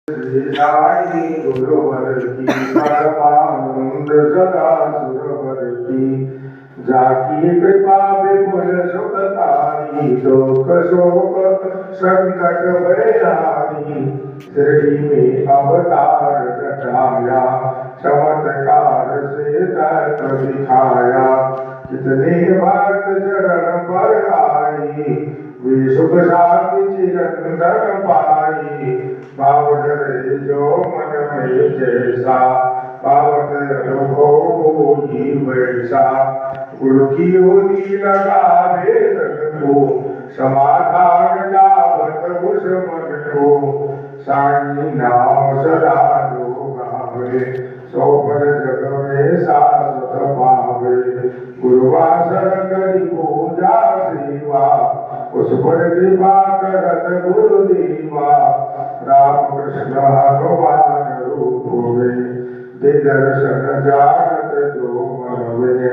साई गुरुवर की परमानंद सदा सुरवर की जाकी कृपा विपुल सुखकारी दुख शोक संकट भयारी श्री में अवतार रचाया चमत्कार से तत्व दिखाया कितने भक्त चरण पर आई वे सुख शांति चिरंतन पाई पावन रे जो मन में जैसा पावन अनुभव ही वैसा गुरु की होती लगा वेदन को समाधान लाभत उस मन को साई नाम सदा जो गावे सो पर जग में शाश्वत पावे गुरुवासर करी पूजा सेवा उस पर कृपा करत गुरुदेवा राम कृष्ण भगवान रूप में दे दर्शन जानत जो मन में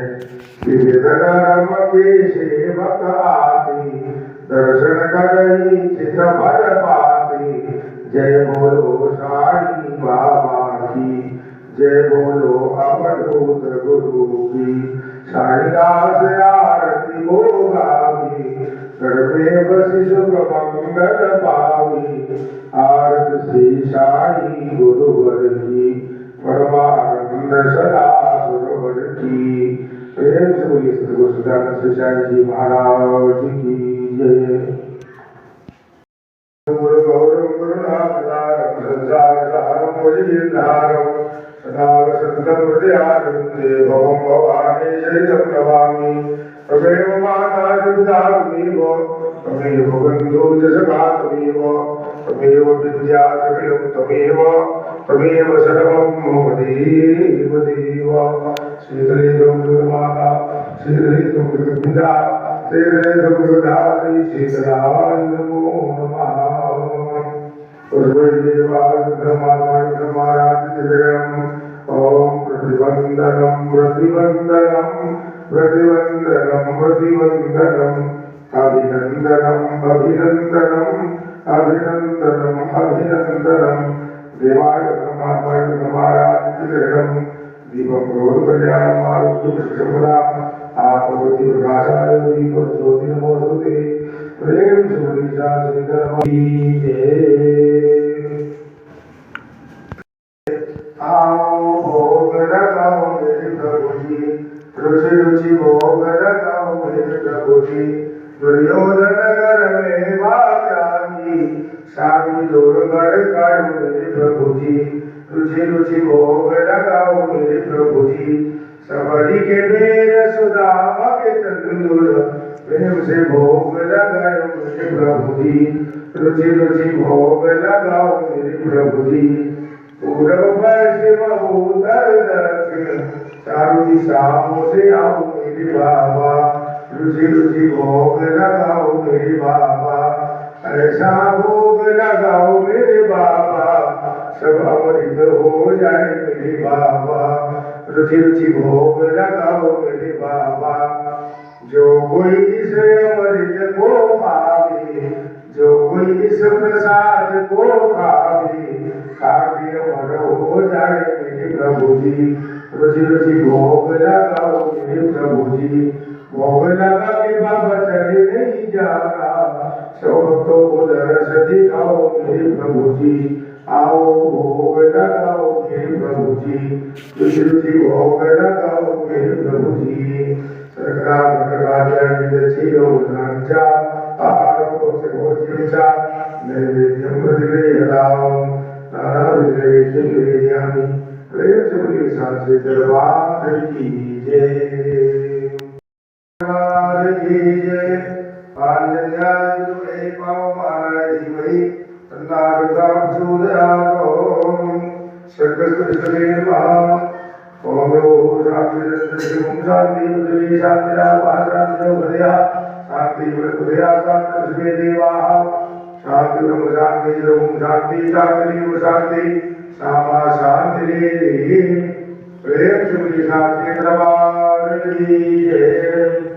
विविध धर्म के सेवक आदि दर्शन करई चित भर पाती जय बोलो साई बाबा की जय बोलो अवधूत गुरु की साईदास आरती को गावी करवे बसी सुख मंगल पावी आरत श्री साई गुरुवर की परमानंद सदा सुरवर की प्रेम से बोलिए सतगुरु सदानंद शिशाई जी महाराज की जय। गुरु गौरव गुरुनाथारम संसार सारम मुझिर्धारम सदा वसंतम हृदयारविंदे भवं भवानी शरीरं नमामि तमेव माता पिता तमेव तमेव बन्धु जसका तमेव तमेव विद्या द्रविणं तमेव सर्वं मम देव देव श्रीधरेन्द्रं गुरुमाता श्रीधरेन्द्रं गुरुपिता श्रीधरेन्द्रं गुरुधात्री श्रीधराय नमो नमः। ओम प्रतिबंधनम प्रतिबंधनम प्रतिबंधनम प्रतिबंधनम अभिनंदनम अभिनंदनम अभिनंदनम अभिनंदनम देवाय ब्रह्माय ब्रह्माराधितम् दीपं प्रवोदकल्याणम् आरोग्यं आपवति प्रकाशाय दीपज्योति नमोस्तुते प्रेम सुरीशा श्रीधर्मी आओ भोग लगाओ मेरे प्रभु जी रुचि रुचि भोग लगाओ मेरे प्रभु जी दुर्योधन घर में भाग्यागी शामी दुर्गढ़ कर मेरे प्रभु जी रुचि रुचि भोग लगाओ मेरे प्रभु जी सबरी के मेरे सुदामा के तंदुर प्रेम से भोग लगाओ मेरे प्रभु जी रुचि रुचि भोग लगाओ मेरे प्रभु जी पूर्व पश्चिम उत्तर दक्षिण चारों दिशाओं से आओ मेरे बाबा रुचि रुचि भोग लगाओ मेरे बाबा ऐसा भोग लगाओ मेरे बाबा सब अमृत हो जाए मेरे बाबा रुचि रुचि भोग लगाओ मेरे बाबा जो कोई इस अमृत को पावे जो कोई इस प्रसाद को खावे खाके अमर हो जाए मेरे प्रभु जी रुचि रुचि भोग लगाओ मेरे प्रभु जी भोग लगा के बाबा चले नहीं जाना सबको दरस दिखाओ मेरे प्रभु जी आओ भोग लगाओ मेरे प्रभु जी रुचि रुचि भोग लगाओ मेरे प्रभु जी सरकार भगवान छियो नाचा आरो से भोजिंचा नैवेद्यम प्रतिगृह्यताम् नाना विद्रेश्य विद्यामि प्रेम से बोलिए सांसे दरबार की जय दरबार की जय पांचन्याय दुए पाव मानाय धीमहि तन्नारुदा प्रचोदयात् सर्वस्वदेवा ओम शांति शांति शांति भदया शांति भदया शांति देवा शांति ब्रह्म शांति ब्रह्म शांति शांति शांति सामा शांति प्रेम से शांति दरबार की जय।